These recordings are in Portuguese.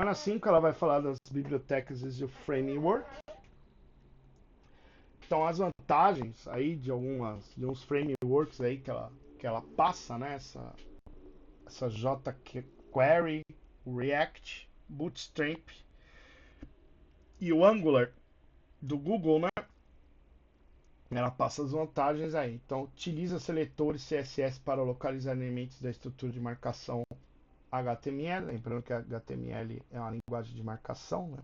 semana 5 ela vai falar das bibliotecas e o framework. Então as vantagens aí de uns frameworks aí que ela passa, né? Essa jQuery, o React, Bootstrap e o Angular do Google, né? Ela passa as vantagens aí. Então utiliza seletores CSS para localizar elementos da estrutura de marcação HTML, lembrando que a HTML é uma linguagem de marcação, né?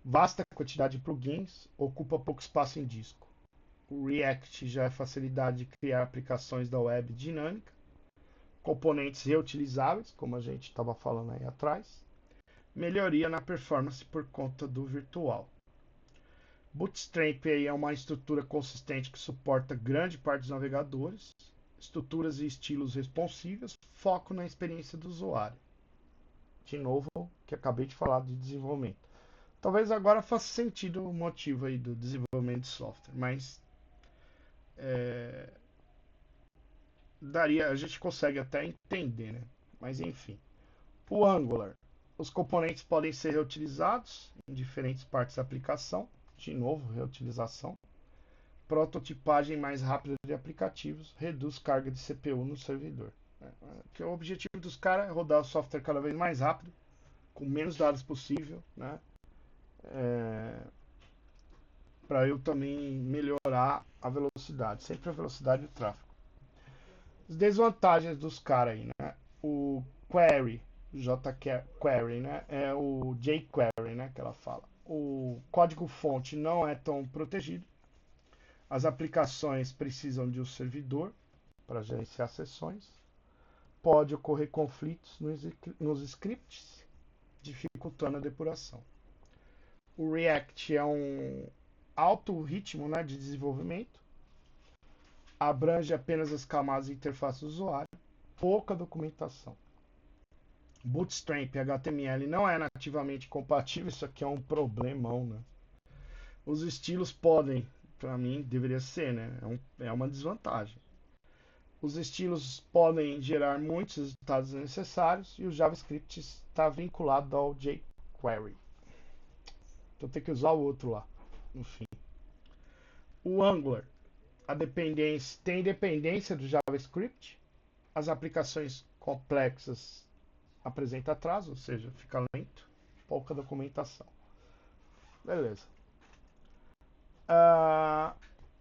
Vasta quantidade de plugins, ocupa pouco espaço em disco. O React já é facilidade de criar aplicações da web dinâmica, componentes reutilizáveis, como a gente estava falando aí atrás, melhoria na performance por conta do virtual. Bootstrap aí é uma estrutura consistente que suporta grande parte dos navegadores, estruturas e estilos responsivos, foco na experiência do usuário. De novo, que acabei de falar de desenvolvimento. Talvez agora faça sentido o motivo aí do desenvolvimento de software, mas a gente consegue até entender, né? Mas enfim. O Angular. Os componentes podem ser reutilizados em diferentes partes da aplicação. De novo, reutilização. Prototipagem mais rápida de aplicativos. Reduz carga de CPU no servidor. Porque o objetivo dos caras é rodar o software cada vez mais rápido, com menos dados possível, né? Para eu também melhorar a velocidade, sempre a velocidade do tráfego. As desvantagens dos caras aí, né? O query, jQuery, né? É o jQuery, né? Que ela fala. O código-fonte não é tão protegido. As aplicações precisam de um servidor para gerenciar sessões. Pode ocorrer conflitos nos scripts, dificultando a depuração. O React é um alto ritmo, né, de desenvolvimento. Abrange apenas as camadas de interface do usuário. Pouca documentação. Bootstrap HTML não é nativamente compatível, isso aqui é um problemão, né? Os estilos podem, para mim, deveria ser, né? É uma desvantagem. Os estilos podem gerar muitos resultados necessários e o JavaScript está vinculado ao jQuery. Então tem que usar o outro lá, no fim. O Angular tem dependência do JavaScript. As aplicações complexas apresentam atraso, ou seja, fica lento. Pouca documentação. Beleza.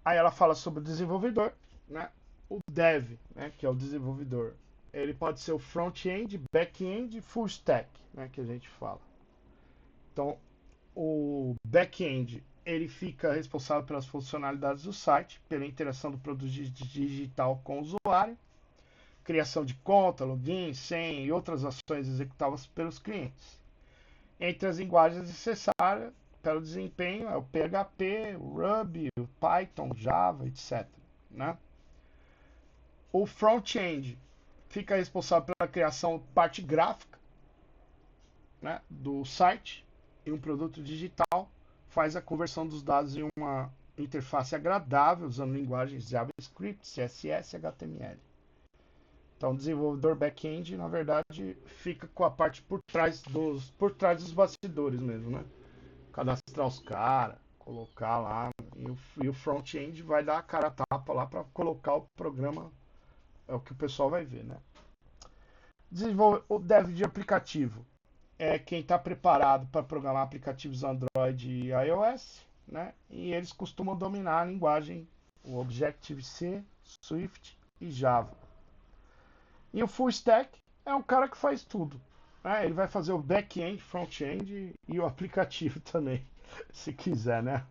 Aí ela fala sobre o desenvolvedor, né? O dev, né, que é o desenvolvedor. Ele pode ser o front-end, back-end, full stack, né, que a gente fala. Então, o back-end ele fica responsável pelas funcionalidades do site, pela interação do produto digital com o usuário, criação de conta, login, senha e outras ações executadas pelos clientes. Entre as linguagens necessárias para o desempenho é o PHP, o Ruby, o Python, Java, etc. Né? O front-end fica responsável pela criação de parte gráfica, né, do site e um produto digital, faz a conversão dos dados em uma interface agradável usando linguagens JavaScript, CSS e HTML. Então, o desenvolvedor back-end, na verdade, fica com a parte por trás dos bastidores mesmo, né? Cadastrar os caras, colocar lá, e o front-end vai dar a cara a tapa lá para colocar o programa, é o que o pessoal vai ver, né? O dev de aplicativo é quem está preparado para programar aplicativos Android e iOS, né? E eles costumam dominar a linguagem, o Objective-C, Swift e Java. E o full stack é um cara que faz tudo, né? Ele vai fazer o back-end, front-end e o aplicativo também, se quiser, né?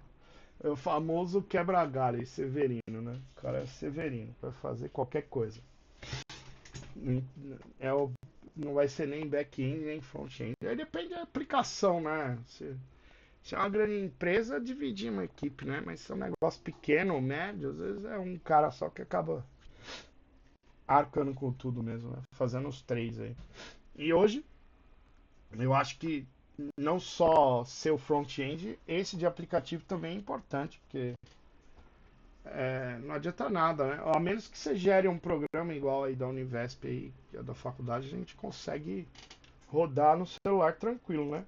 É o famoso quebra-galho, Severino, né? O cara é Severino, vai fazer qualquer coisa. Não vai ser nem back-end nem front-end. Aí depende da aplicação, né? Se é uma grande empresa, dividir uma equipe, né? Mas se é um negócio pequeno ou médio, às vezes é um cara só que acaba arcando com tudo mesmo, né? Fazendo os três aí. E hoje, eu acho que não só ser o front-end, esse de aplicativo também é importante, porque não adianta nada, né? A menos que você gere um programa igual aí da Univesp aí, que é da faculdade, a gente consegue rodar no celular tranquilo, né?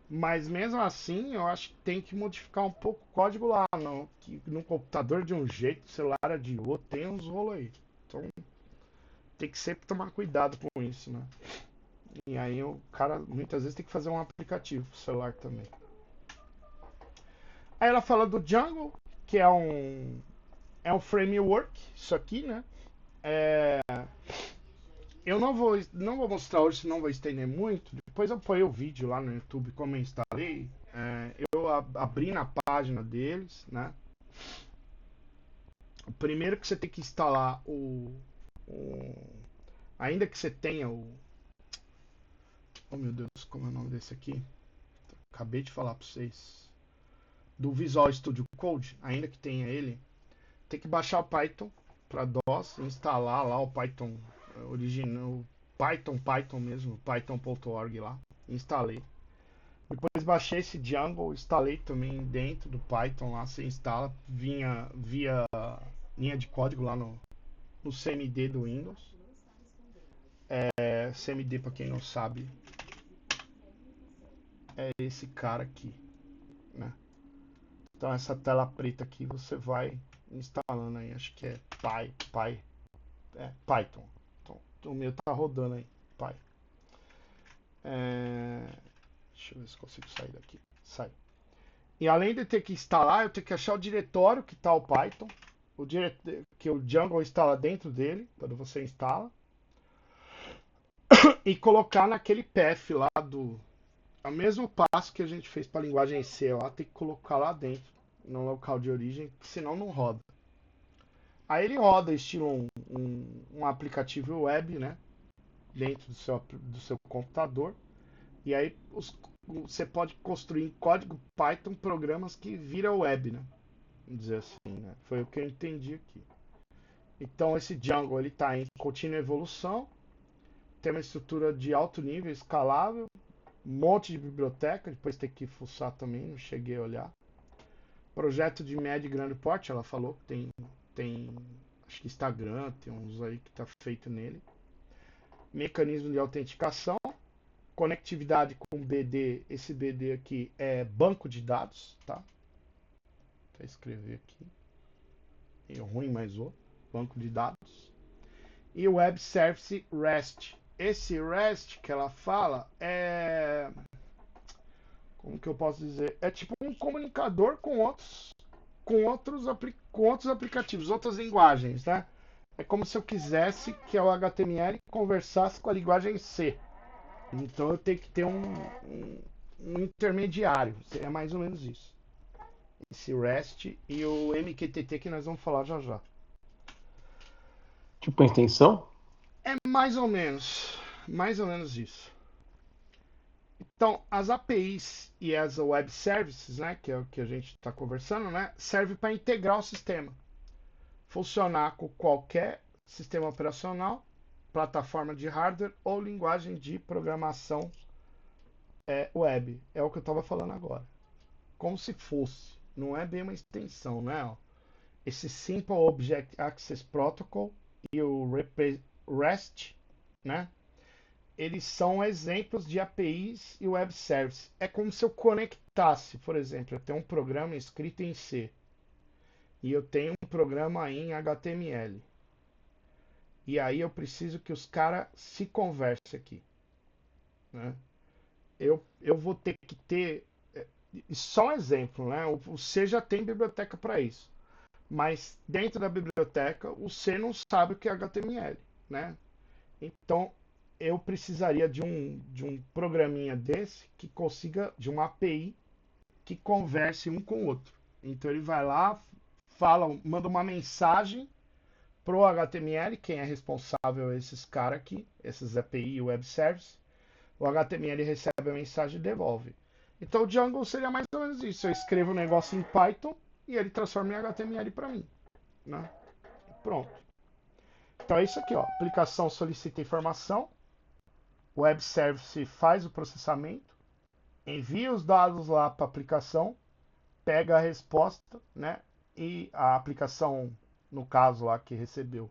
Mas mesmo assim, eu acho que tem que modificar um pouco o código lá, não, que no computador de um jeito, no celular é de outro, tem uns rolos aí. Então tem que sempre tomar cuidado com isso, né? E aí o cara muitas vezes tem que fazer um aplicativo pro celular também. Aí ela fala do Django, que é um framework, isso aqui, né? É, eu não vou mostrar hoje, senão vou estender muito. Depois eu ponho o vídeo lá no YouTube como eu instalei. Eu abri na página deles, né? O primeiro que você tem que instalar ainda que você tenha oh meu Deus, como é o nome desse aqui? Acabei de falar para vocês. Do Visual Studio Code, ainda que tenha ele, tem que baixar o Python para DOS, instalar lá o Python original, Python mesmo, python.org lá, instalei. Depois baixei esse Django, instalei também dentro do Python lá, você instala, vinha via linha de código lá no CMD do Windows. CMD, para quem não sabe, é esse cara aqui, né? Então essa tela preta aqui você vai instalando aí, acho que é Python. Então, o meu tá rodando aí, Py. Deixa eu ver se consigo sair daqui. Sai. E além de ter que instalar, eu tenho que achar o diretório que está o Python, que o Django instala dentro dele, quando você instala, e colocar naquele path lá é o mesmo passo que a gente fez para a linguagem C lá, tem que colocar lá dentro, no local de origem, senão não roda. Aí ele roda estilo um aplicativo web, né? Dentro do seu computador. E aí você pode construir em código Python programas que viram web, né? Vamos dizer assim, né? Foi o que eu entendi aqui. Então esse Django ele está em contínua evolução, tem uma estrutura de alto nível, escalável, um monte de biblioteca, depois tem que fuçar também, não cheguei a olhar. Projeto de médio e grande porte, ela falou que tem acho que Instagram, tem uns aí que está feito nele. Mecanismo de autenticação, conectividade com BD, esse BD aqui é banco de dados, tá? Vou escrever aqui. É ruim, mas banco de dados. E o Web Service REST. Esse REST que ela fala como que eu posso dizer? É tipo um comunicador com outros aplicativos, outras linguagens, né? É como se eu quisesse que o HTML conversasse com a linguagem C. Então eu tenho que ter um intermediário. É mais ou menos isso. Esse REST e o MQTT que nós vamos falar já já. Tipo uma extensão? É mais ou menos isso. Então, as APIs e as Web Services, né, que é o que a gente está conversando, né, serve para integrar o sistema. Funcionar com qualquer sistema operacional, plataforma de hardware ou linguagem de programação web. É o que eu estava falando agora. Como se fosse. Não é bem uma extensão, né? Esse Simple Object Access Protocol e o REST, né? Eles são exemplos de APIs e web services. É como se eu conectasse, por exemplo, eu tenho um programa escrito em C e eu tenho um programa em HTML. E aí eu preciso que os caras se conversem aqui, né? Eu vou ter que ter só um exemplo, né? O C já tem biblioteca para isso, mas dentro da biblioteca o C não sabe o que é HTML, né? Então eu precisaria de um programinha desse que consiga, de uma API que converse um com o outro. Então ele vai lá, manda uma mensagem pro HTML, quem é responsável é esses caras aqui, esses API e Web Service. O HTML recebe a mensagem e devolve. Então o Django seria mais ou menos isso. Eu escrevo um negócio em Python e ele transforma em HTML para mim, né? Pronto. Então é isso aqui, ó. Aplicação solicita informação, o Web Service faz o processamento, envia os dados lá para a aplicação, pega a resposta, né? E a aplicação, no caso lá que recebeu,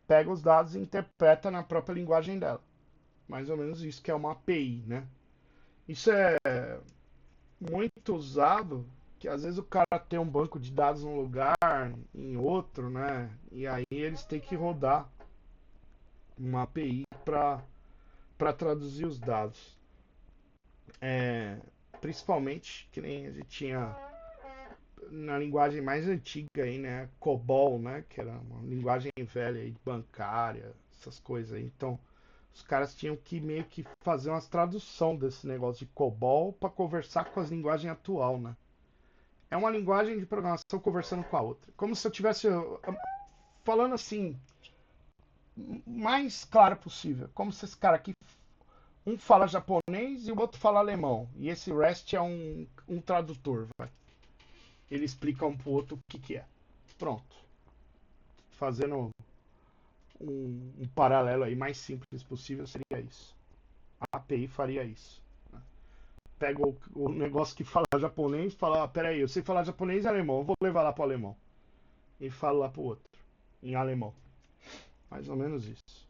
pega os dados e interpreta na própria linguagem dela. Mais ou menos isso que é uma API, né? Isso é muito usado, que às vezes o cara tem um banco de dados num lugar, em outro, né? E aí eles têm que rodar uma API para traduzir os dados. É, principalmente que nem a gente tinha na linguagem mais antiga aí, né? COBOL, né? Que era uma linguagem velha aí, bancária, essas coisas aí. Então, os caras tinham que meio que fazer uma tradução desse negócio de COBOL para conversar com as linguagens atual, né? É uma linguagem de programação conversando com a outra. Como se eu tivesse falando assim, mais claro possível. Como se esse cara aqui, um fala japonês e o outro fala alemão. E esse REST é um tradutor, vai. Ele explica um pro outro o que que é. Pronto. Fazendo um paralelo aí mais simples possível seria isso. A API faria isso. Pega o negócio que fala japonês e fala, peraí, eu sei falar japonês e alemão, eu vou levar lá pro alemão. E fala lá pro outro, em alemão. Mais ou menos isso.